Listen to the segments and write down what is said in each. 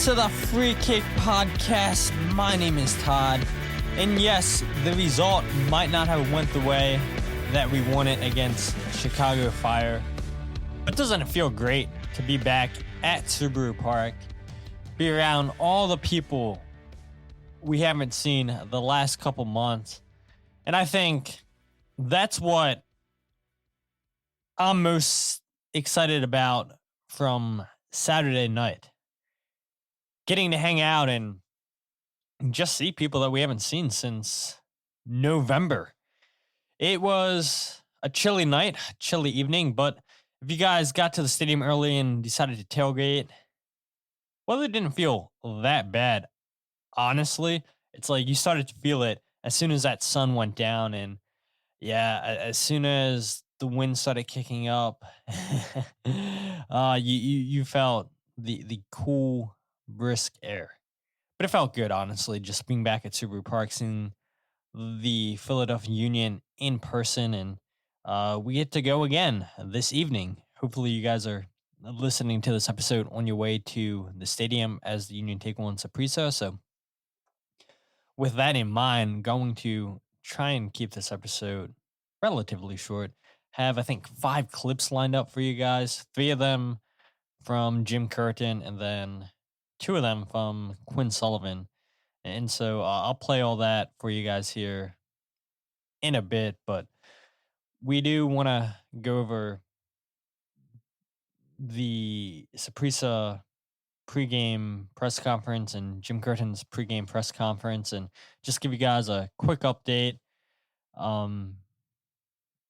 to the Free Kick Podcast. My name is Todd. And yes, the result might not have went the way that we wanted against Chicago Fire. But doesn't it feel great to be back at Subaru Park, be around all the people we haven't seen the last couple months? And I think that's what I'm most excited about from Saturday night. Getting to hang out and just see people that we haven't seen since November. It was a chilly night, chilly evening, but if you guys got to the stadium early and decided to tailgate, well, it didn't feel that bad. Honestly, it's like you started to feel it as soon as that sun went down, and yeah, as soon as the wind started kicking up, you felt the cool, brisk air. But it felt good, honestly, just being back at Subaru Park, seeing the Philadelphia Union in person, and we get to go again this evening. Hopefully, you guys are listening to this episode on your way to the stadium as the Union take on Saprissa. So, with that in mind, going to try and keep this episode relatively short. Have, I think, 5 clips lined up for you guys. 3 of them from Jim Curtin, and then 2 of them from Quinn Sullivan. And so I'll play all that for you guys here in a bit, but we do want to go over the Saprissa pregame press conference and Jim Curtin's pregame press conference, and just give you guys a quick update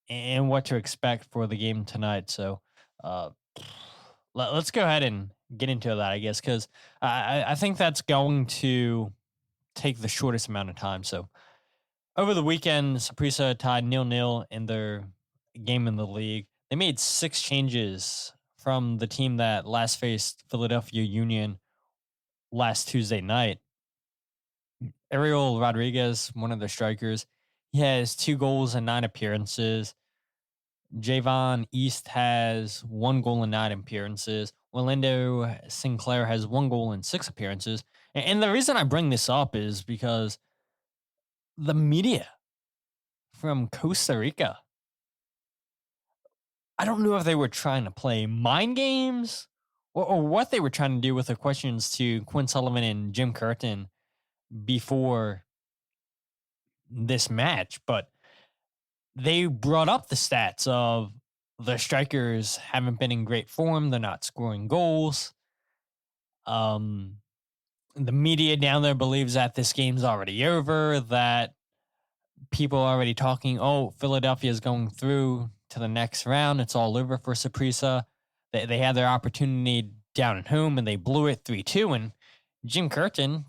and what to expect for the game tonight. So let's go ahead and get into that, I guess, because I think that's going to take the shortest amount of time. So over the weekend, Saprissa tied 0-0 in their game in the league. They made 6 changes from the team that last faced Philadelphia Union last Tuesday night. Harriel Rodriguez, one of their strikers, he has 2 goals and 9 appearances. Javon East has 1 goal and 9 appearances. Orlando Sinclair has 1 goal and 6 appearances. And the reason I bring this up is because the media from Costa Rica, I don't know if they were trying to play mind games or what they were trying to do with the questions to Quinn Sullivan and Jim Curtin before this match, but they brought up the stats of the strikers haven't been in great form. They're not scoring goals. The media down there believes that this game's already over, that people are already talking, oh, Philadelphia is going through to the next round. It's all over for Saprissa. They had their opportunity down at home, and they blew it 3-2. And Jim Curtin,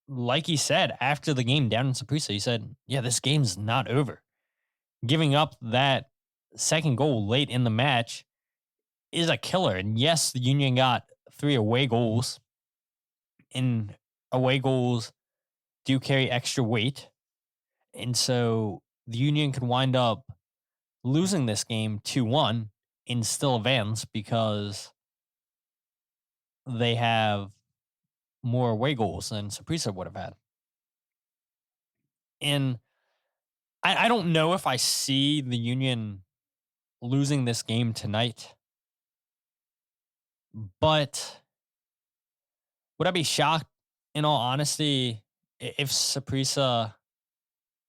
like he said, after the game down in Saprissa, he said, yeah, this game's not over. Giving up that second goal late in the match is a killer. And yes, the Union got 3 away goals, and away goals do carry extra weight. And so the Union could wind up losing this game 2-1 and still advance because they have more away goals than Saprissa would have had. And I don't know if I see the Union losing this game tonight, but would I be shocked, in all honesty, if Saprissa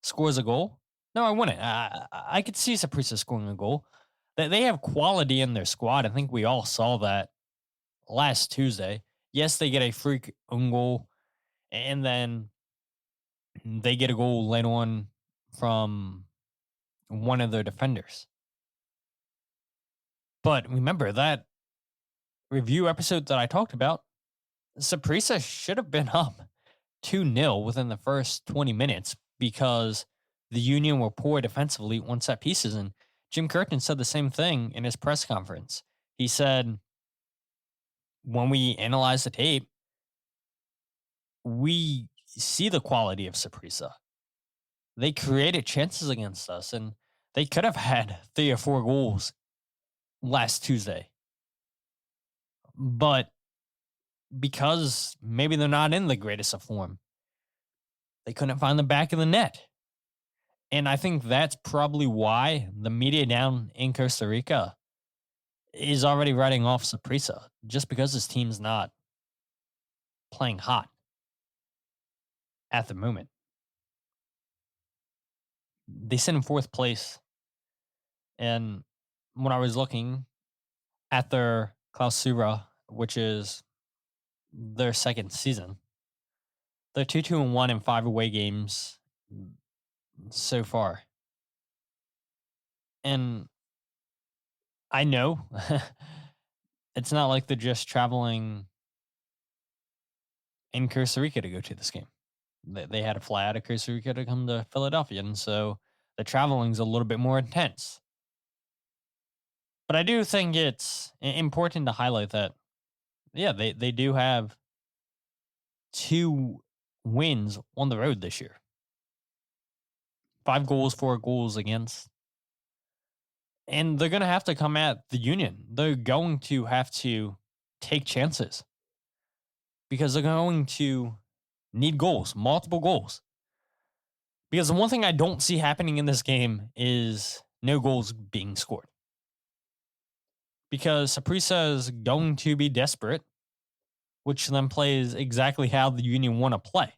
scores a goal? No, I wouldn't. I could see Saprissa scoring a goal. They have quality in their squad. I think we all saw that last Tuesday. Yes, they get a freak own goal, and then they get a goal later on from one of their defenders. But remember that review episode that I talked about, Saprissa should have been up 2-0 within the first 20 minutes because the Union were poor defensively on set pieces. And Jim Curtin said the same thing in his press conference. He said, when we analyze the tape, we see the quality of Saprissa. They created chances against us, and they could have had 3 or 4 goals last Tuesday. But because maybe they're not in the greatest of form. They couldn't find the back of the net. And I think that's probably why the media down in Costa Rica is already writing off Saprissa, just because his team's not playing hot at the moment. They sit in fourth place. And when I was looking at their Clausura, which is their second season, they're 2-1 in 5 away games so far. And I know it's not like they're just traveling in Costa Rica to go to this game. They had to fly out of Costa Rica to come to Philadelphia, and so the traveling's a little bit more intense. But I do think it's important to highlight that, yeah, they do have 2 wins on the road this year. 5 goals, 4 goals against. And they're going to have to come at the Union. They're going to have to take chances because they're going to need goals, multiple goals. Because the one thing I don't see happening in this game is no goals being scored. Because Saprissa is going to be desperate, which then plays exactly how the Union want to play.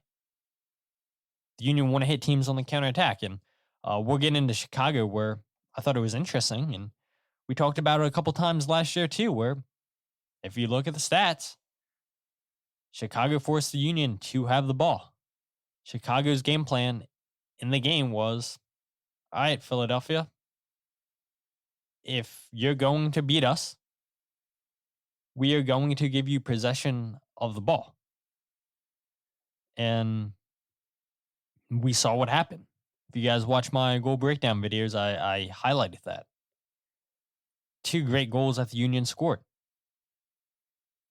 The Union want to hit teams on the counterattack. And we'll get into Chicago, where I thought it was interesting. And we talked about it a couple times last year too, where if you look at the stats, Chicago forced the Union to have the ball. Chicago's game plan in the game was, all right, Philadelphia, if you're going to beat us, we are going to give you possession of the ball. And we saw what happened. If you guys watch my goal breakdown videos, I highlighted that. 2 great goals that the Union scored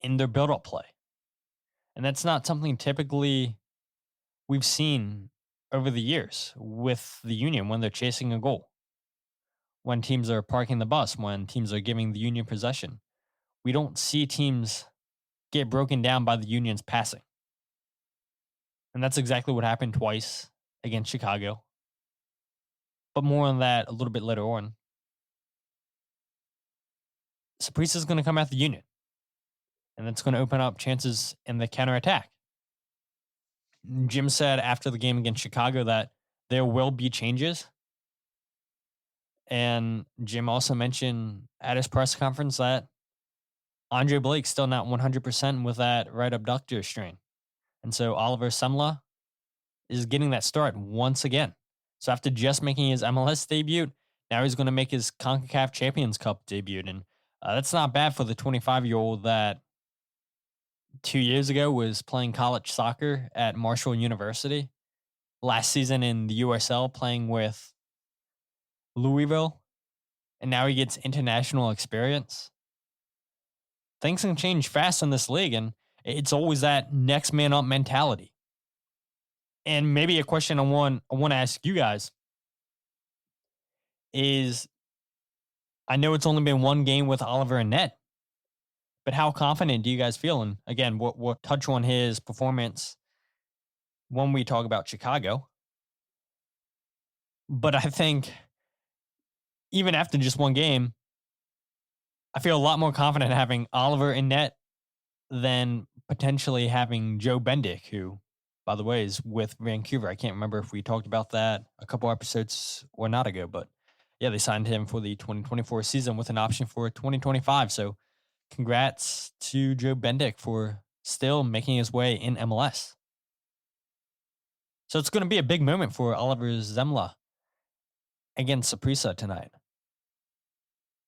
in their build-up play. And that's not something typically we've seen over the years with the Union when they're chasing a goal. When teams are parking the bus, when teams are giving the Union possession. We don't see teams get broken down by the Union's passing. And that's exactly what happened twice against Chicago. But more on that a little bit later on. Saprissa is going to come at the Union. And that's going to open up chances in the counterattack. Jim said after the game against Chicago that there will be changes. And Jim also mentioned at his press conference that Andre Blake's still not 100% with that right abductor strain. And so Oliver Semmle is getting that start once again. So after just making his MLS debut, now he's going to make his CONCACAF Champions Cup debut. And that's not bad for the 25-year-old that 2 years ago was playing college soccer at Marshall University. Last season in the USL playing with Louisville. And now he gets international experience. Things can change fast in this league, and it's always that next man up mentality. And maybe a question I want to ask you guys is, I know it's only been 1 game with Oliver in net, but how confident do you guys feel? And again, we'll touch on his performance when we talk about Chicago. But I think even after just 1 game, I feel a lot more confident having Oliver in net than potentially having Joe Bendik, who, by the way, is with Vancouver. I can't remember if we talked about that a couple episodes or not ago, but yeah, they signed him for the 2024 season with an option for 2025. So congrats to Joe Bendik for still making his way in MLS. So it's going to be a big moment for Oliver Semmle against Saprissa tonight.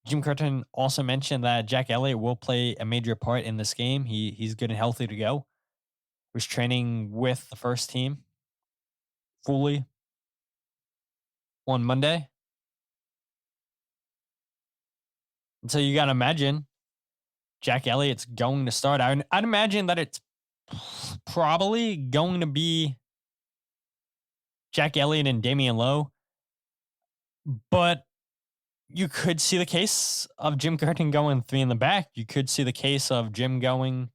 Jim Curtin also mentioned that Jack Elliott will play a major part in this game. He's good and healthy to go. Was training with the first team fully on Monday. And so you got to imagine Jack Elliott's going to start. I'd imagine that it's probably going to be Jack Elliott and Damian Lowe. But you could see the case of Jim Curtin going 3 in the back. You could see the case of Jim going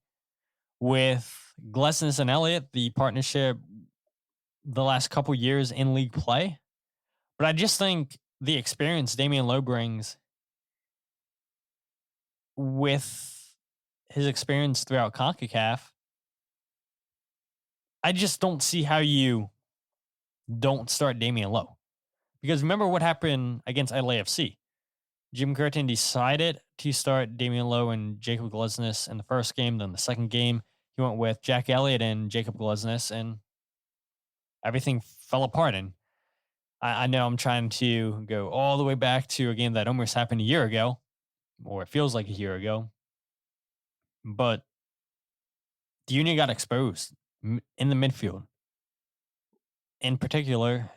with Glesnes and Elliott, the partnership the last couple years in league play. But I just think the experience Damian Lowe brings with his experience throughout CONCACAF, I just don't see how you don't start Damian Lowe. Because remember what happened against LAFC. Jim Curtin decided to start Damian Lowe and Jacob Glesnes in the first game. Then the second game, he went with Jack Elliott and Jacob Glesnes, and everything fell apart. And I know I'm trying to go all the way back to a game that almost happened a year ago, or it feels like a year ago. But the Union got exposed in the midfield. In particular,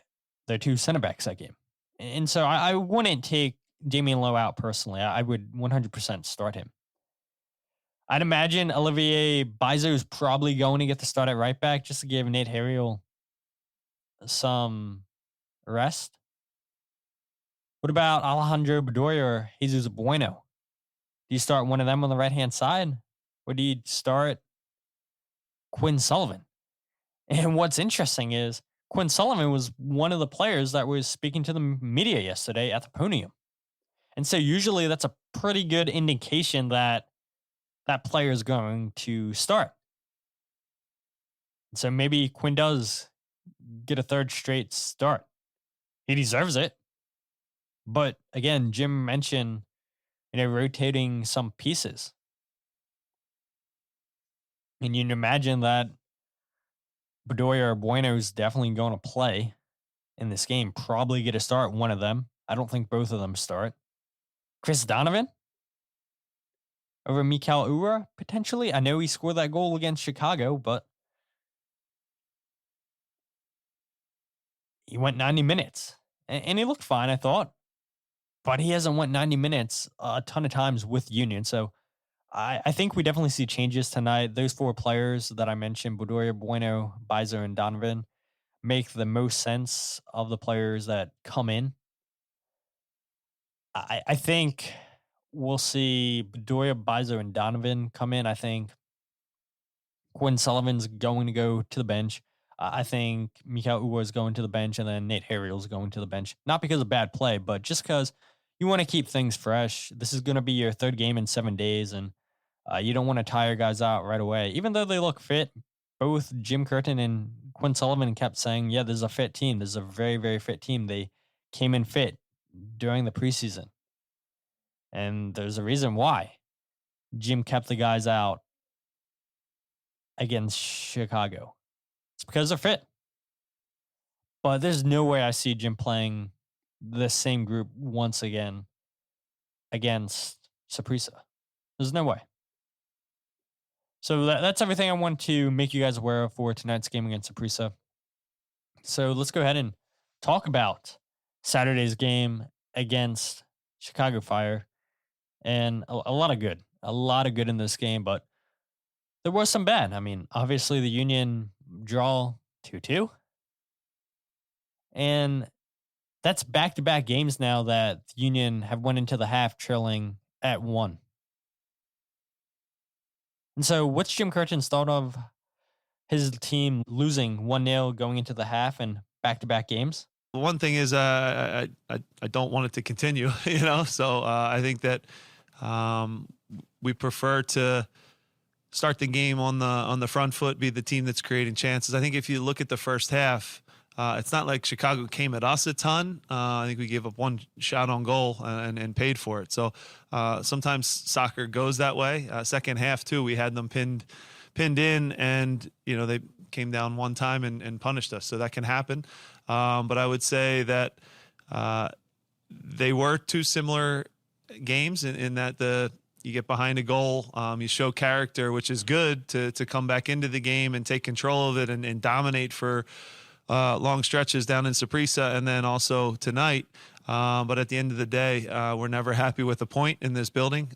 their two center backs that game. And so I wouldn't take Damian Lowe out personally. I would 100% start him. I'd imagine Olivier Bizo is probably going to get the start at right back just to give Nate Harriel some rest. What about Alejandro Bedoya or Jesus Bueno? Do you start one of them on the right-hand side? Or do you start Quinn Sullivan? And what's interesting is Quinn Sullivan was one of the players that was speaking to the media yesterday at the podium. And so usually that's a pretty good indication that that player is going to start. So maybe Quinn does get a third straight start. He deserves it. But again, Jim mentioned, rotating some pieces. And you can imagine that Bedoya or Bueno is definitely going to play in this game. Probably get a start, one of them. I don't think both of them start. Chris Donovan over Mikael Uhre, potentially. I know he scored that goal against Chicago, but he went 90 minutes. And he looked fine, I thought. But he hasn't went 90 minutes a ton of times with Union. So I think we definitely see changes tonight. Those four players that I mentioned, Bedoya, Bueno, Bizo, and Donovan, make the most sense of the players that come in. I think we'll see Bedoya, Bizo, and Donovan come in. I think Quinn Sullivan's going to go to the bench. I think Mikael Uhre is going to the bench, and then Nate Harriel's going to the bench. Not because of bad play, but just because you want to keep things fresh. This is going to be your third game in 7 days, and you don't want to tire guys out right away. Even though they look fit, both Jim Curtin and Quinn Sullivan kept saying, yeah, this is a fit team. This is a very, very fit team. They came in fit during the preseason. And there's a reason why Jim kept the guys out against Chicago. It's because they're fit. But there's no way I see Jim playing the same group once again against Saprissa. There's no way. So that's everything I want to make you guys aware of for tonight's game against Saprissa. So let's go ahead and talk about Saturday's game against Chicago Fire. And a lot of good in this game, but there was some bad. I mean, obviously the Union draw 2-2. And that's back-to-back games now that the Union have went into the half trailing at 1. And so what's Jim Curtin's thought of his team losing 1-0 going into the half and back-to-back games? One thing is I don't want it to continue, so I think that we prefer to start the game on the front foot, be the team that's creating chances. I think if you look at the first half, it's not like Chicago came at us a ton. I think we gave up one shot on goal and paid for it. So sometimes soccer goes that way. Second half too, we had them pinned in, and they came down one time and punished us. So that can happen. But I would say that they were two similar games in that you get behind a goal, you show character, which is good to come back into the game and take control of it and dominate for long stretches down in Saprissa, and then also tonight. But at the end of the day, we're never happy with a point in this building.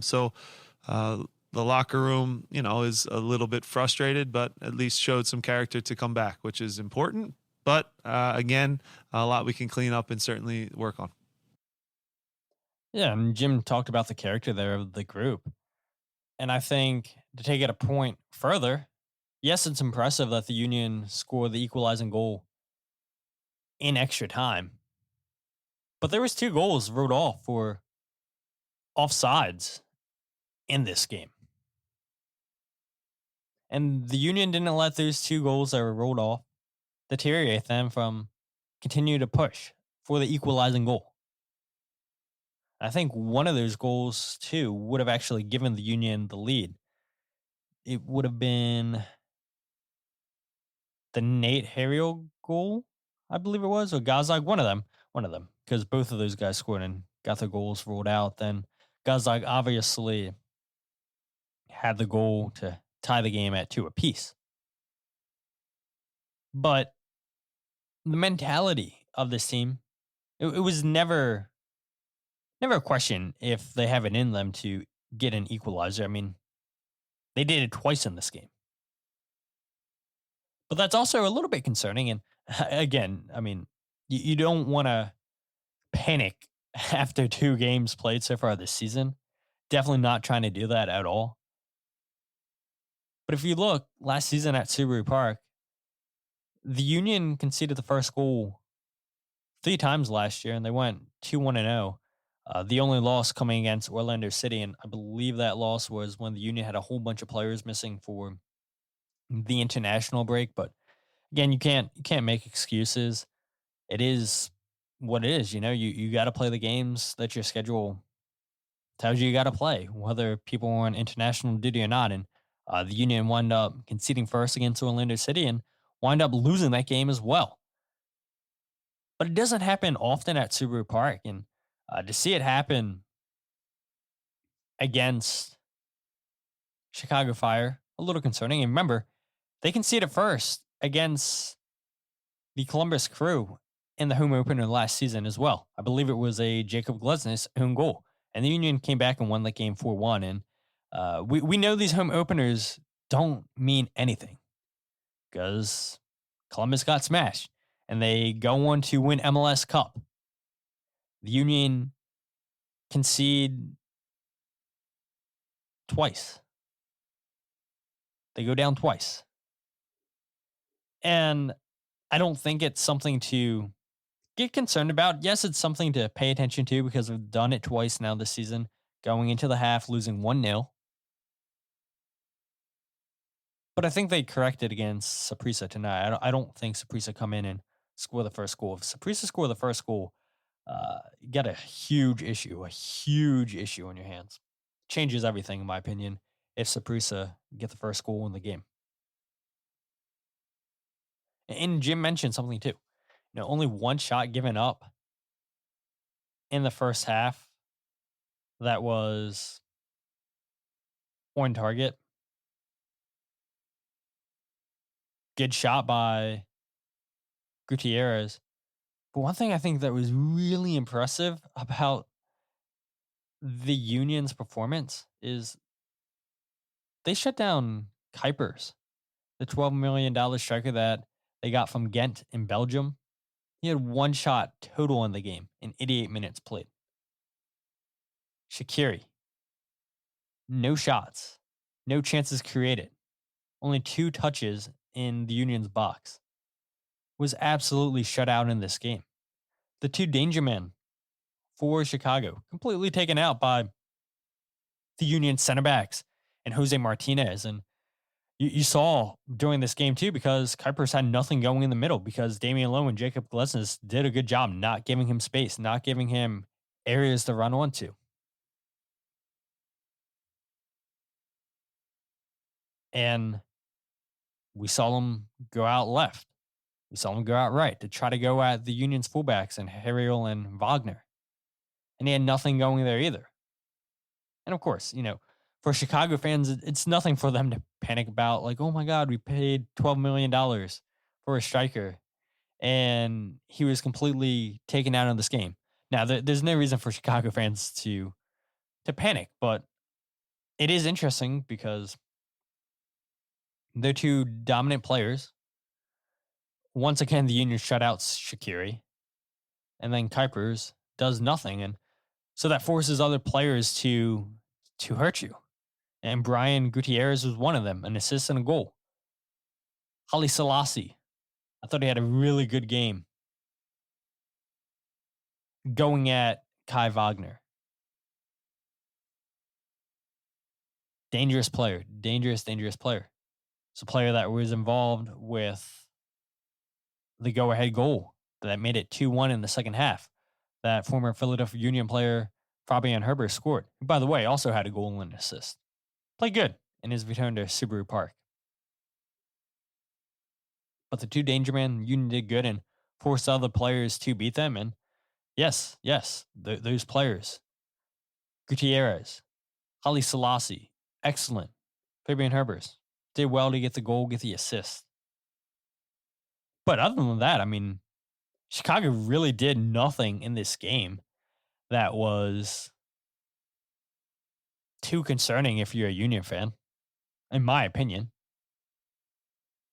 So the locker room, is a little bit frustrated, but at least showed some character to come back, which is important. But again, a lot we can clean up and certainly work on. Yeah, and Jim talked about the character there of the group. And I think to take it a point further, yes, it's impressive that the Union scored the equalizing goal in extra time, but there was 2 goals wrote off for offsides in this game. And the Union didn't let those 2 goals that were rolled off deteriorate them from continue to push for the equalizing goal. I think one of those goals, too, would have actually given the Union the lead. It would have been the Nate Harriel goal, I believe it was, or Gazag, one of them, because both of those guys scored and got their goals ruled out. Then Gazag obviously had the goal to tie the game at 2 apiece. But the mentality of this team, it was never a question if they have it in them to get an equalizer. I mean, they did it twice in this game. But that's also a little bit concerning. And again, I mean, you don't want to panic after 2 games played so far this season. Definitely not trying to do that at all. But if you look last season at Subaru Park, the Union conceded the first goal 3 times last year, and they went 2-1-0. The only loss coming against Orlando City, and I believe that loss was when the Union had a whole bunch of players missing for the international break. But again, you can't make excuses. It is what it is. You got to play the games that your schedule tells you got to play, whether people are on international duty or not. And the Union wound up conceding first against Orlando City and wind up losing that game as well. But it doesn't happen often at Subaru Park, and to see it happen against Chicago Fire, a little concerning. And remember, they conceded first against the Columbus Crew in the home opener last season as well. I believe it was a Jacob Glesnes own goal. And the Union came back and won that game 4-1. And we know these home openers don't mean anything because Columbus got smashed and they go on to win MLS Cup. The Union concede twice. They go down twice. And I don't think it's something to get concerned about. Yes, it's something to pay attention to because we've done it twice now this season, going into the half, losing 1-0. But I think they corrected against Saprissa tonight. I don't think Saprissa come in and score the first goal. If Saprissa score the first goal, you got a huge issue on your hands. Changes everything, in my opinion, if Saprissa get the first goal in the game. And Jim mentioned something too. Only 1 shot given up in the first half that was on target. Good shot by Gutierrez. But one thing I think that was really impressive about the Union's performance is they shut down Kuipers, the $12 million striker that they got from Ghent in Belgium. He had 1 shot total in the game in 88 minutes played. Shaqiri, no shots, no chances created, only 2 touches in the Union's box. Was absolutely shut out in this game. The 2 danger men for Chicago completely taken out by the Union center backs and Jose Martinez. And you saw during this game too, because Kuipers had nothing going in the middle because Damian Lowe and Jacob Glesnes did a good job not giving him space, not giving him areas to run onto. And we saw them go out left. We saw them go out right to try to go at the Union's fullbacks and Harriel and Wagner. And he had nothing going there either. And of course, for Chicago fans, it's nothing for them to panic about. Like, oh my God, we paid $12 million for a striker and he was completely taken out of this game. Now, there's no reason for Chicago fans to panic, but it is interesting because they're 2 dominant players. Once again, the Union shut out Shaqiri, and then Kuipers does nothing. And so that forces other players to hurt you. And Brian Gutierrez was one of them, an assist and a goal. Haile Selassie, I thought he had a really good game going at Kai Wagner. Dangerous player. Dangerous player. It's a player that was involved with the go-ahead goal that made it 2-1 in the second half. That former Philadelphia Union player Fabian Herbert scored. Who, by the way, also had a goal and an assist. Played good in his return to Subaru Park. But the two danger men, Union did good and forced other players to beat them. And yes, those players, Gutierrez, Haile Selassie, excellent. Fabian Herbert did well to get the goal, get the assist. But other than that, I mean, Chicago really did nothing in this game that was too concerning if you're a Union fan, in my opinion.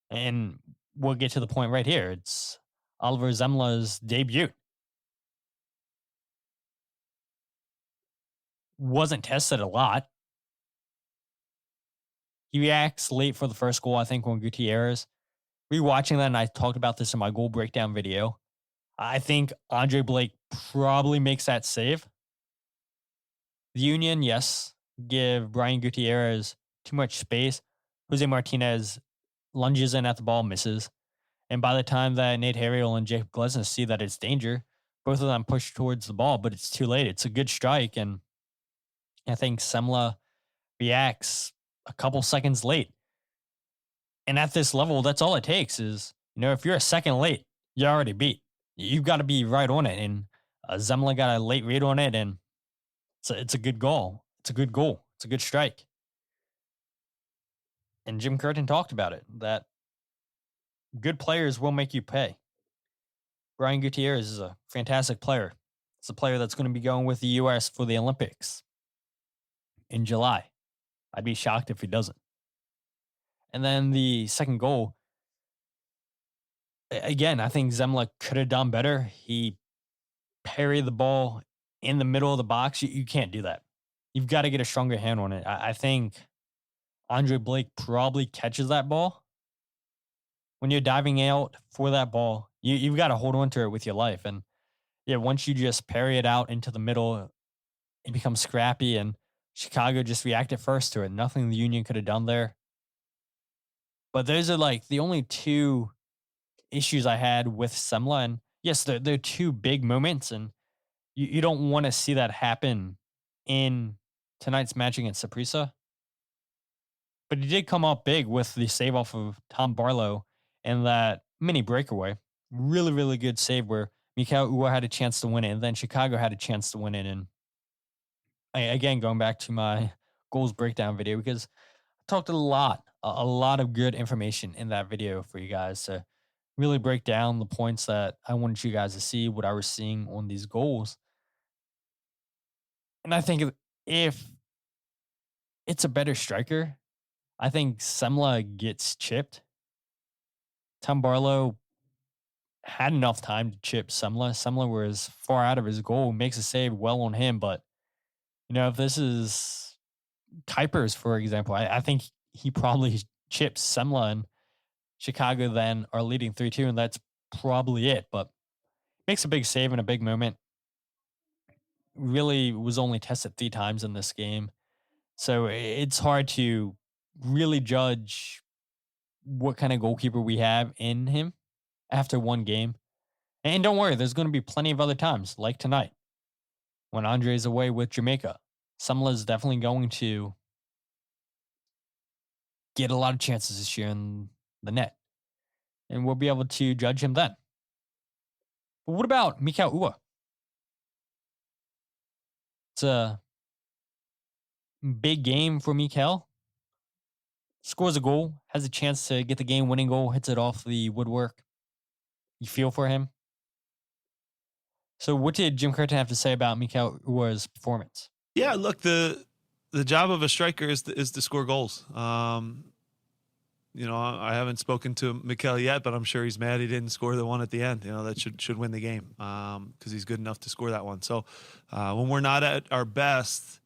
And we'll get to the point right here. It's Oliver Semmle's debut. Wasn't tested a lot. He reacts late for the first goal, I think, on Gutierrez. Rewatching that, and I talked about this in my goal breakdown video, I think Andre Blake probably makes that save. The Union, yes, give Brian Gutierrez too much space. Jose Martinez lunges in at the ball, misses. And by the time that Nate Harriel and Jacob Glesnes see that it's danger, both of them push towards the ball, but it's too late. It's a good strike, and I think Semmle reacts a couple seconds late. And at this level, that's all it takes is, if you're a second late, you're already beat. You've got to be right on it. And Semmle got a late read on it, and it's a good goal. It's a good goal. It's a good strike. And Jim Curtin talked about it, that good players will make you pay. Brian Gutierrez is a fantastic player. It's a player that's going to be going with the U.S. for the Olympics in July. I'd be shocked if he doesn't. And then the second goal, again, I think Semmle could have done better. He parried the ball in the middle of the box. You can't do that. You've got to get a stronger hand on it. I think Andre Blake probably catches that ball. When you're diving out for that ball, you've got to hold on to it with your life. And yeah, once you just parry it out into the middle, it becomes scrappy, and Chicago just reacted first to it. Nothing the Union could have done there. But those are like the only two issues I had with Semmle. And yes, they're two big moments, and you don't want to see that happen in tonight's match against Saprissa. But he did come up big with the save off of Tom Barlow and that mini breakaway. Really, really good save where Mikael Uhre had a chance to win it, and then Chicago had a chance to win it. And again, going back to my goals breakdown video, because I talked a lot of good information in that video for you guys to really break down the points that I wanted you guys to see, what I was seeing on these goals. And I think if it's a better striker, I think Semmle gets chipped. Tom Barlow had enough time to chip Semmle. Semmle was far out of his goal, makes a save well on him. But, if this is Kuipers, for example, I think he probably chips Semmle, and Chicago then are leading 3-2, and that's probably it. But makes a big save in a big moment. Really was only tested 3 times in this game. So it's hard to really judge what kind of goalkeeper we have in him after one game. And don't worry, there's going to be plenty of other times, like tonight, when Andre's away with Jamaica. Semmle is definitely going to get a lot of chances this year in the net. And we'll be able to judge him then. But what about Mikael Uhre? It's a big game for Mikael. Scores a goal, has a chance to get the game-winning goal, hits it off the woodwork. You feel for him. So what did Jim Curtin have to say about Mikael Uhre's performance? Yeah, look, the job of a striker is to score goals. I haven't spoken to Mikael yet, but I'm sure he's mad he didn't score the one at the end. That should win the game because he's good enough to score that one. So when we're not at our best,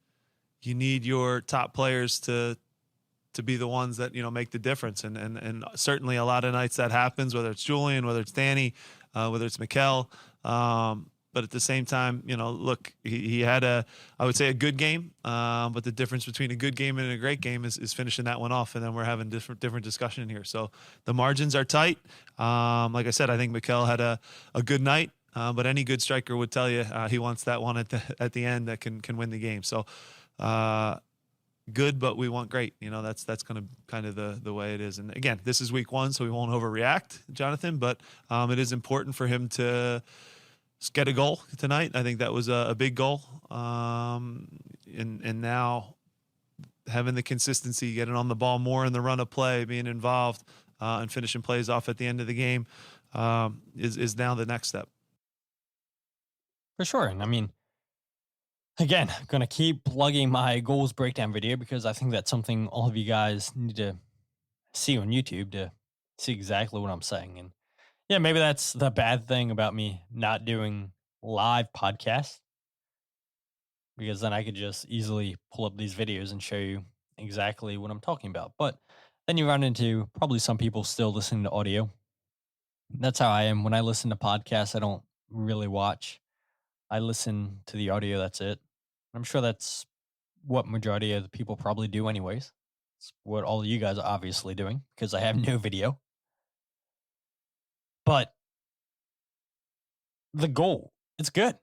you need your top players to be the ones that, make the difference. And certainly a lot of nights that happens, whether it's Julian, whether it's Danny, whether it's Mikael. But at the same time, look, he had I would say a good game. But the difference between a good game and a great game is finishing that one off. And then we're having different discussion here. So the margins are tight. Like I said, I think Mikael had a good night. But any good striker would tell you he wants that one at the end that can win the game. So good, but we want great. That's going to kind of the way it is. And again, this is week 1, so we won't overreact, Jonathan. But it is important for him to get a goal tonight. I think that was a big goal. And now having the consistency, getting on the ball more in the run of play, being involved, and finishing plays off at the end of the game is now the next step. For sure. And I mean, again, I'm going to keep plugging my goals breakdown video because I think that's something all of you guys need to see on YouTube to see exactly what I'm saying. And yeah, maybe that's the bad thing about me not doing live podcasts, because then I could just easily pull up these videos and show you exactly what I'm talking about. But then you run into probably some people still listening to audio. That's how I am. When I listen to podcasts, I don't really watch. I listen to the audio, that's it. I'm sure that's what majority of the people probably do anyways. It's what all of you guys are obviously doing because I have no video. But the goal, it's good.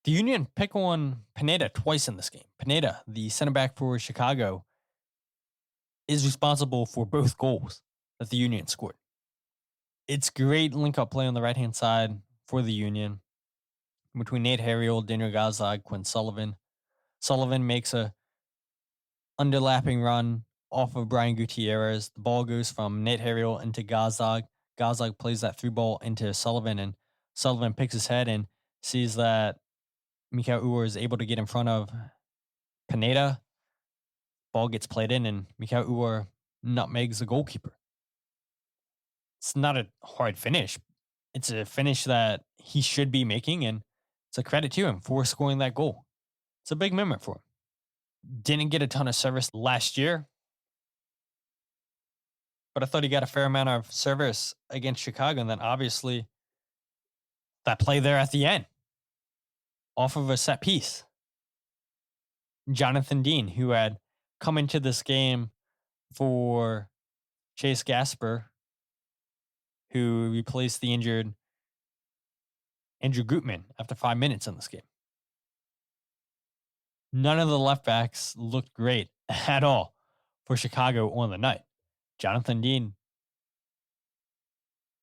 The Union pick on Pineda twice in this game. Pineda, the center back for Chicago, is responsible for both goals that the Union scored. It's great link-up play on the right-hand side for the Union between Nate Harriel, Daniel Gazdag, Quinn Sullivan. Sullivan makes a underlapping run off of Brian Gutierrez. The ball goes from Nate Harriel into Gazdag. Gazdag plays that through ball into Sullivan, and Sullivan picks his head and sees that Mikael Uhre is able to get in front of Pineda. Ball gets played in, and Mikael Uhre nutmegs the goalkeeper. It's not a hard finish. It's a finish that he should be making, and it's a credit to him for scoring that goal. It's a big moment for him. Didn't get a ton of service last year, but I thought he got a fair amount of service against Chicago, and then obviously that play there at the end off of a set piece. Jonathan Dean, who had come into this game for Chase Gasper, who replaced the injured Andrew Gutman after 5 minutes in this game. None of the left backs looked great at all for Chicago on the night. Jonathan Dean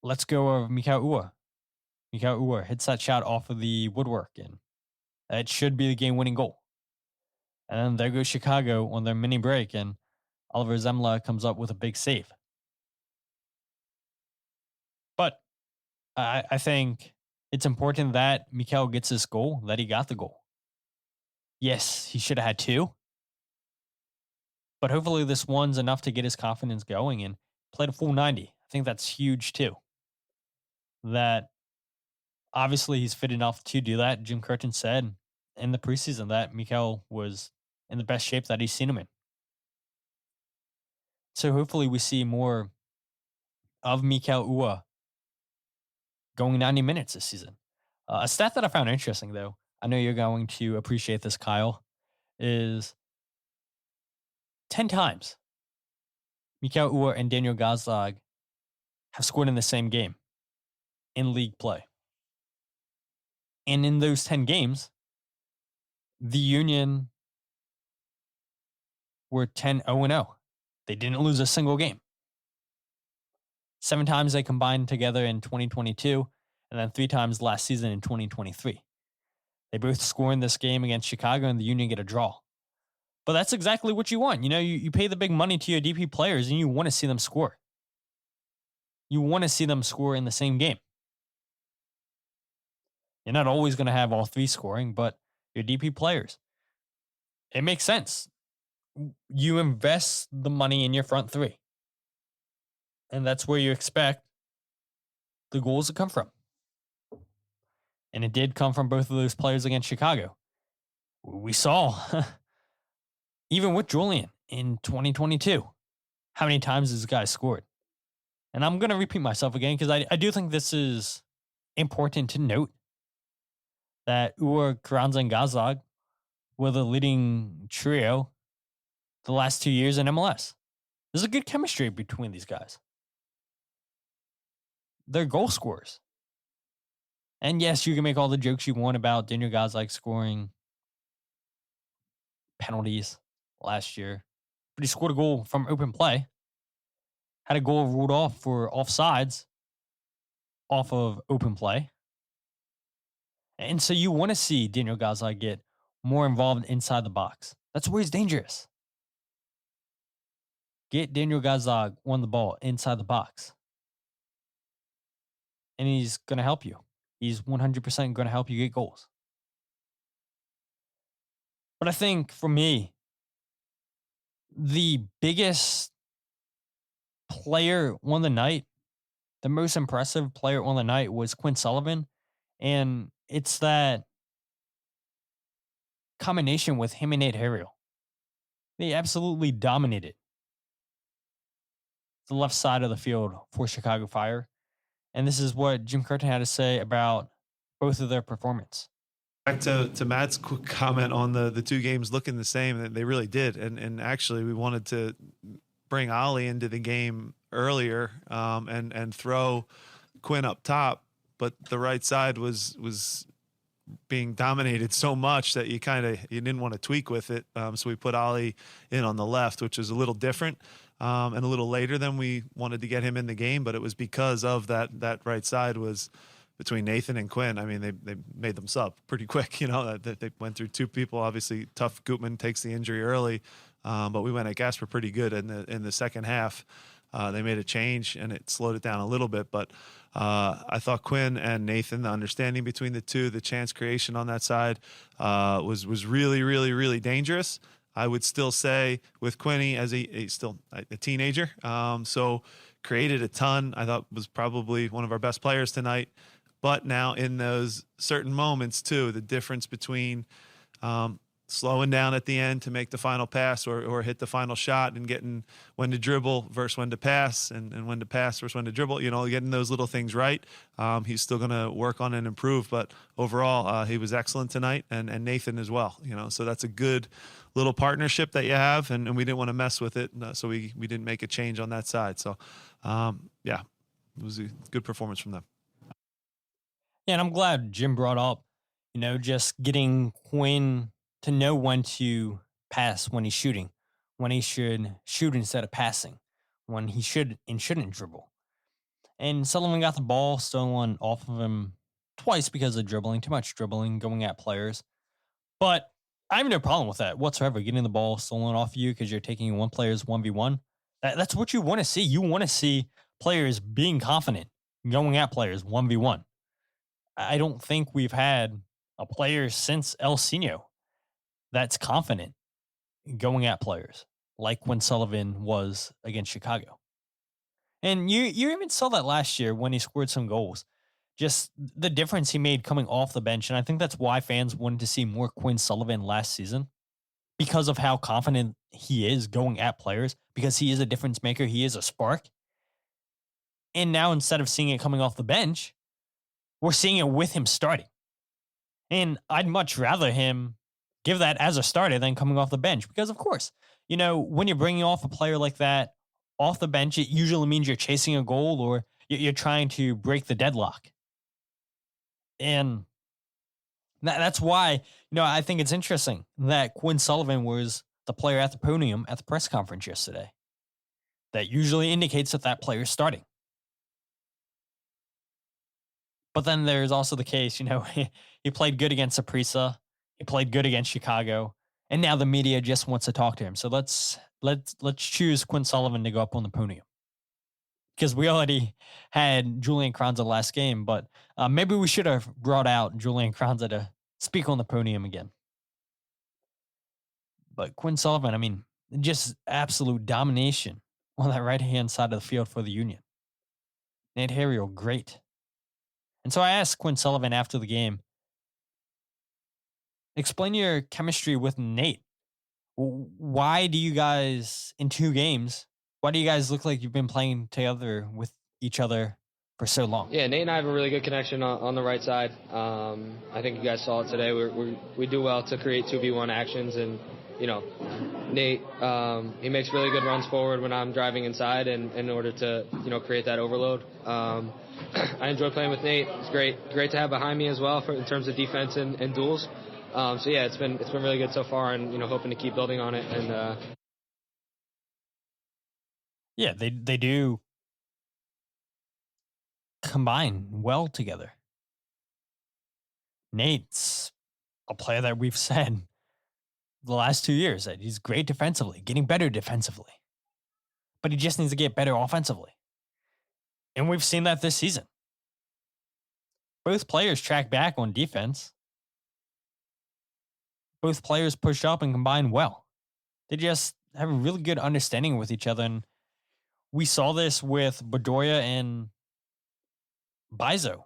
lets go of Mikael Uhre. Mikael Uhre hits that shot off of the woodwork, and that should be the game-winning goal. And then there goes Chicago on their mini break, and Oliver Semmle comes up with a big save. But I think it's important that Mikael gets this goal, that he got the goal. Yes, he should have had 2. But hopefully this one's enough to get his confidence going and played a full 90. I think that's huge too. That obviously he's fit enough to do that. Jim Curtin said in the preseason that Mikael was in the best shape that he's seen him in. So hopefully we see more of Mikael Uhre going 90 minutes this season. A stat that I found interesting, though, I know you're going to appreciate this, Kyle, is 10 times Mikael Uhre and Daniel Gazdag have scored in the same game in league play. And in those 10 games, the Union were 10-0-0. They didn't lose a single game. 7 times they combined together in 2022, and then 3 times last season in 2023. They both score in this game against Chicago, and the Union get a draw. But that's exactly what you want. You know, you pay the big money to your DP players, and you want to see them score. You want to see them score in the same game. You're not always going to have all 3 scoring, but your DP players, it makes sense. You invest the money in your front 3. And that's where you expect the goals to come from. And it did come from both of those players against Chicago. We saw even with Julian in 2022. How many times has this guy scored? And I'm going to repeat myself again because I do think this is important to note that Uhre, Carranza, and Gazdag were the leading trio the last 2 years in MLS. There's a good chemistry between these guys. They're goal scorers. And yes, you can make all the jokes you want about Daniel Gazdag scoring penalties last year, but he scored a goal from open play, had a goal ruled off for offsides off of open play. And so you want to see Daniel Gazdag get more involved inside the box. That's where he's dangerous. Get Daniel Gazdag on the ball inside the box. And he's going to help you. He's 100% going to help you get goals. But I think for me, the biggest player on the night, the most impressive player on the night was Quinn Sullivan. And it's that combination with him and Nate Harriel. They absolutely dominated the left side of the field for Chicago Fire. And this is what Jim Curtin had to say about both of their performance. Back to Matt's quick comment on the two games looking the same, that they really did. And actually, we wanted to bring Ollie into the game earlier and throw Quinn up top, but the right side was being dominated so much that you didn't want to tweak with it. So we put Ollie in on the left, which is a little different and a little later than we wanted to get him in the game, but it was because of that right side was between Nathan and Quinn. I mean, they made them sub pretty quick, that they went through two people. Obviously, tough Gutman takes the injury early, but we went at Gasper pretty good in the second half. They made a change and it slowed it down a little bit, but I thought Quinn and Nathan, the understanding between the two, the chance creation on that side was really, really, really dangerous. I would still say with Quinny as still a teenager, so created a ton. I thought was probably one of our best players tonight. But now in those certain moments too, the difference between slowing down at the end to make the final pass or hit the final shot and getting when to dribble versus when to pass and when to pass versus when to dribble, getting those little things right. He's still going to work on and improve, but overall he was excellent tonight and Nathan as well, so that's a good little partnership that you have and we didn't want to mess with it. So we didn't make a change on that side. So it was a good performance from them. Yeah, and I'm glad Jim brought up, just getting Quinn to know when to pass when he's shooting, when he should shoot instead of passing, when he should and shouldn't dribble. And Sullivan got the ball stolen off of him twice because of dribbling, too much dribbling, going at players. But I have no problem with that whatsoever, getting the ball stolen off you because you're taking one player's 1v1. That's what you want to see. You want to see players being confident, going at players 1v1. I don't think we've had a player since El Sino that's confident going at players like Quinn Sullivan was against Chicago. And you even saw that last year when he scored some goals. Just the difference he made coming off the bench. And I think that's why fans wanted to see more Quinn Sullivan last season, because of how confident he is going at players, because he is a difference maker. He is a spark. And now instead of seeing it coming off the bench, we're seeing it with him starting. And I'd much rather him give that as a starter than coming off the bench. Because, of course, when you're bringing off a player like that off the bench, it usually means you're chasing a goal or you're trying to break the deadlock. And that's why, I think it's interesting that Quinn Sullivan was the player at the podium at the press conference yesterday. That usually indicates that player is starting. But then there's also the case, he played good against Saprissa. He played good against Chicago. And now the media just wants to talk to him. So let's choose Quinn Sullivan to go up on the podium. Because we already had Julian Carranza last game, but maybe we should have brought out Julian Carranza to speak on the podium again. But Quinn Sullivan, just absolute domination on that right-hand side of the field for the Union. Nate Harriel, great. And so I asked Quinn Sullivan after the game, explain your chemistry with Nate. Why do you guys, in 2 games, why do you guys look like you've been playing together with each other for so long? Yeah, Nate and I have a really good connection on the right side. I think you guys saw it today. We do well to create 2v1 actions, and Nate he makes really good runs forward when I'm driving inside, and in order to create that overload. I enjoy playing with Nate. It's great to have behind me as well in terms of defense and duels. So yeah, it's been really good so far, and hoping to keep building on it. And Yeah, they do combine well together. Nate's a player that we've said the last 2 years that he's great defensively, getting better defensively, but he just needs to get better offensively. And we've seen that this season. Both players track back on defense. Both players push up and combine well. They just have a really good understanding with each other. And we saw this with Bedoya and Bizo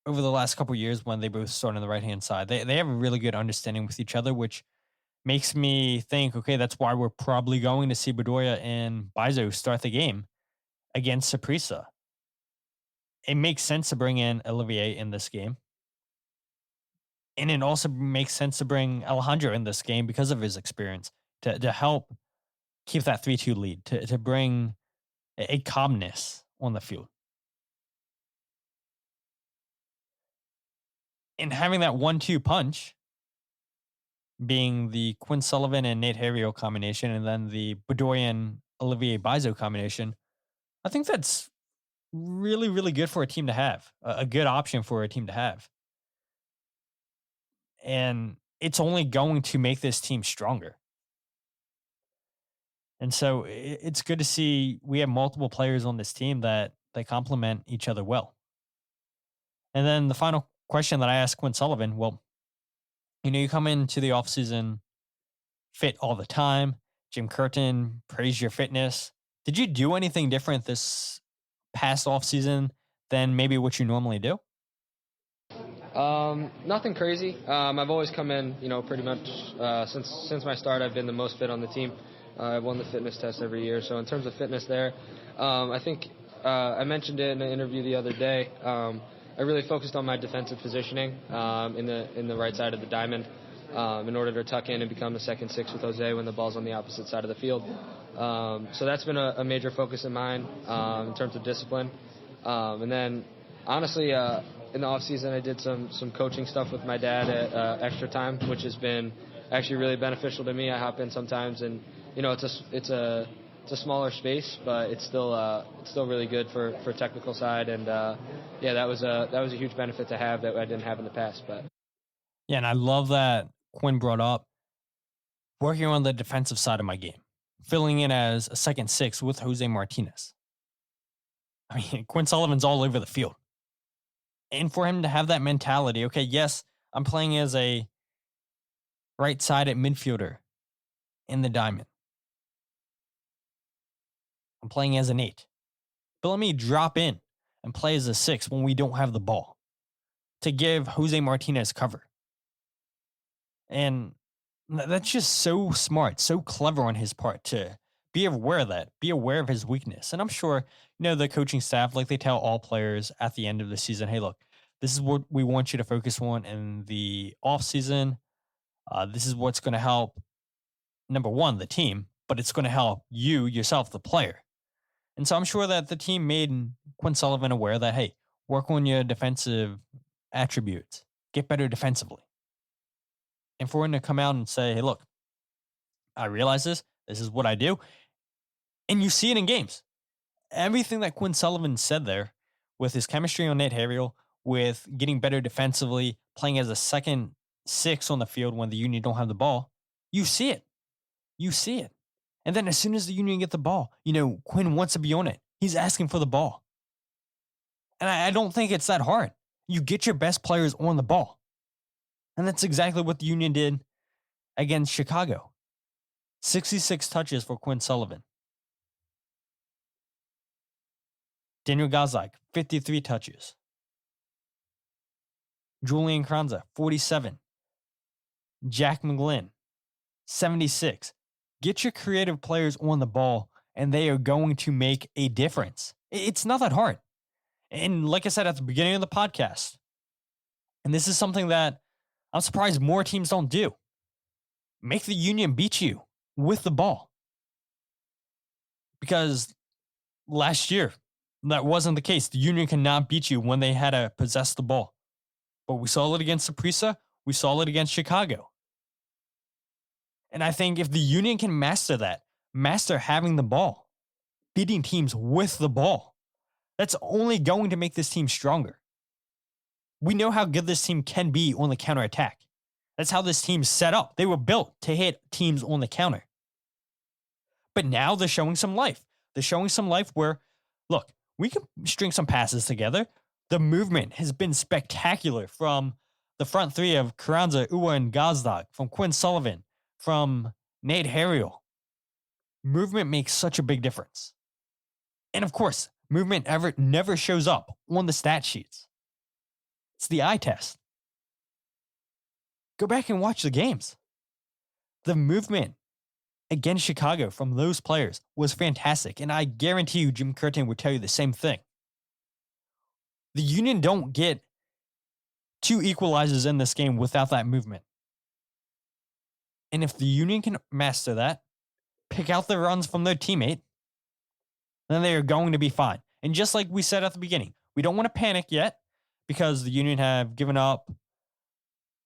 over the last couple years when they both started on the right-hand side. They have a really good understanding with each other, which makes me think, okay, that's why we're probably going to see Bedoya and Bizo start the game against Saprissa. It makes sense to bring in Olivier in this game. And it also makes sense to bring Alejandro in this game because of his experience to help keep that 3-2 lead, to bring a calmness on the field. And having that 1-2 punch being the Quinn Sullivan and Nate Harriel combination, and then the Bedoya and Olivier Bizo combination, I think that's really, really good for a team to have, a good option for a team to have. And it's only going to make this team stronger. And so it's good to see we have multiple players on this team that they complement each other well. And then the final question that I asked Quinn Sullivan, well, you come into the offseason fit all the time. Jim Curtin praised your fitness. Did you do anything different this past offseason than maybe what you normally do? Nothing crazy. I've always come in, pretty much since my start, I've been the most fit on the team. I've won the fitness test every year. So in terms of fitness there, I think I mentioned it in an interview the other day. I really focused on my defensive positioning in the right side of the diamond in order to tuck in and become the second six with Jose when the ball's on the opposite side of the field. So that's been a major focus of mine in terms of discipline. And then, honestly, in the off season, I did some coaching stuff with my dad at Extra Time, which has been actually really beneficial to me. I hop in sometimes, and it's a smaller space, but it's still really good for technical side. And yeah, that was a huge benefit to have that I didn't have in the past. But yeah, and I love that Quinn brought up working on the defensive side of my game, filling in as a second six with Jose Martinez. I mean, Quinn Sullivan's all over the field. And for him to have that mentality, okay, yes, I'm playing as a right-sided midfielder in the diamond. I'm playing as an 8. But let me drop in and play as a 6 when we don't have the ball to give Jose Martinez cover. And that's just so smart, so clever on his part to be aware of that, be aware of his weakness. And I'm sure, the coaching staff, like they tell all players at the end of the season, hey, look, this is what we want you to focus on in the offseason. This is what's going to help, number one, the team, but it's going to help you, yourself, the player. And so I'm sure that the team made Quinn Sullivan aware that, hey, work on your defensive attributes, get better defensively. And for him to come out and say, hey, look, I realize this is what I do. And you see it in games. Everything that Quinn Sullivan said there with his chemistry on Nate Harriel, with getting better defensively, playing as a second six on the field when the Union don't have the ball, you see it. You see it. And then as soon as the Union get the ball, Quinn wants to be on it. He's asking for the ball. And I don't think it's that hard. You get your best players on the ball. And that's exactly what the Union did against Chicago. 66 touches for Quinn Sullivan. Daniel Gazak, 53 touches. Julian Kranza, 47. Jack McGlynn, 76. Get your creative players on the ball, and they are going to make a difference. It's not that hard. And like I said at the beginning of the podcast, and this is something that I'm surprised more teams don't do, make the Union beat you with the ball. Because last year, that wasn't the case. The Union cannot beat you when they had to possess the ball. But we saw it against Saprissa. We saw it against Chicago. And I think if the Union can master that, master having the ball, beating teams with the ball, that's only going to make this team stronger. We know how good this team can be on the counterattack. That's how this team's set up. They were built to hit teams on the counter. But now they're showing some life. They're showing some life where, look, we can string some passes together. The movement has been spectacular from the front three of Carranza, Uhre, and Gazdag, from Quinn Sullivan, from Nate Harriel. Movement makes such a big difference. And of course, movement never shows up on the stat sheets. It's the eye test. Go back and watch the games. The movement against Chicago from those players was fantastic. And I guarantee you Jim Curtin would tell you the same thing. The Union don't get 2 equalizers in this game without that movement. And if the Union can master that, pick out the runs from their teammate, then they are going to be fine. And just like we said at the beginning, we don't want to panic yet because the Union have given up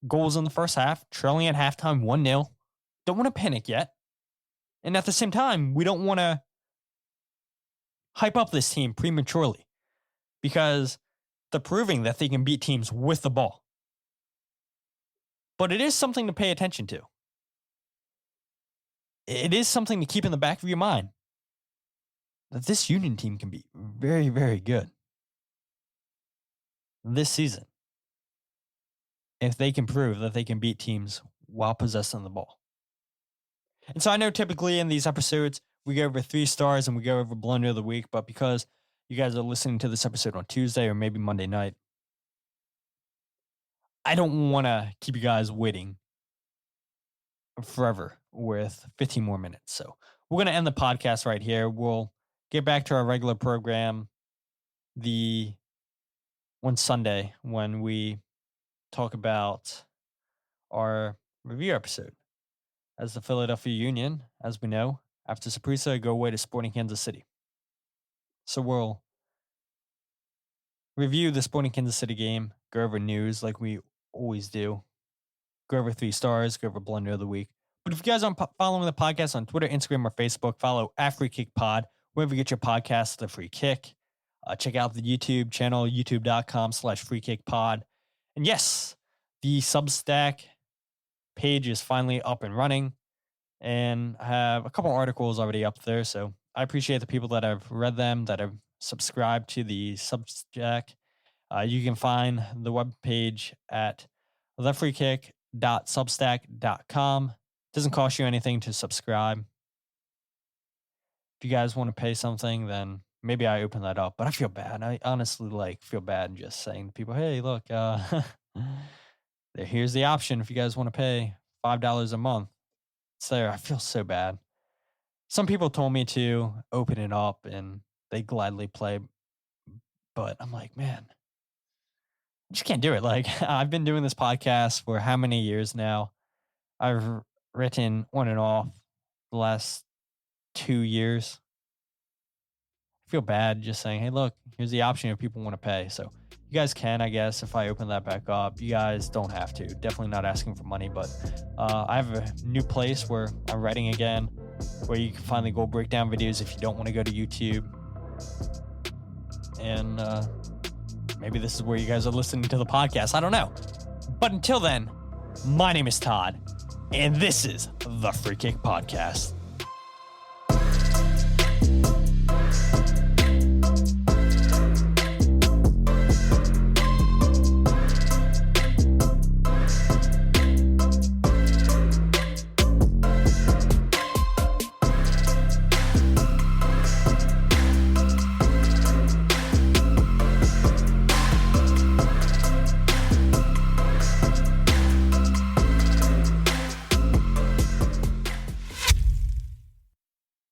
goals in the first half, trailing at halftime 1-0. Don't want to panic yet. And at the same time, we don't want to hype up this team prematurely because they're proving that they can beat teams with the ball. But it is something to pay attention to. It is something to keep in the back of your mind that this Union team can be very, very good this season if they can prove that they can beat teams while possessing the ball. And so I know typically in these episodes, we go over 3 stars and we go over blunder of the week, but because you guys are listening to this episode on Tuesday or maybe Monday night, I don't want to keep you guys waiting forever with 15 more minutes. So we're going to end the podcast right here. We'll get back to our regular program one Sunday when we talk about our review episode. As the Philadelphia Union, as we know, after Saprissa, go away to Sporting Kansas City. So we'll review the Sporting Kansas City game, go over news like we always do, go over 3 stars, go over blunder of the week. But if you guys aren't following the podcast on Twitter, Instagram, or Facebook, follow @FreeKickPod, wherever you get your podcasts, The Free Kick. Check out the YouTube channel, youtube.com/FreeKickPod. And yes, the Substack page is finally up and running, and I have a couple articles already up there. So I appreciate the people that have read them, that have subscribed to the Substack. You can find the webpage at thefreekick.substack.com. Doesn't cost you anything to subscribe. If you guys want to pay something, then maybe I open that up. But I feel bad. I honestly feel bad just saying to people, hey, look, here's the option. If you guys want to pay $5 a month, it's there. I feel so bad. Some people told me to open it up and they gladly play. But I'm like, man, I just can't do it. I've been doing this podcast for how many years now? I've written on and off the last 2 years. I feel bad just saying, hey, look, here's the option if people want to pay. So you guys can, I guess, if I open that back up. You guys don't have to. Definitely not asking for money, but I have a new place where I'm writing again, where you can finally go break down videos if you don't want to go to YouTube. And maybe this is where you guys are listening to the podcast. I don't know. But until then, my name is Todd, and this is the Free Kick Podcast.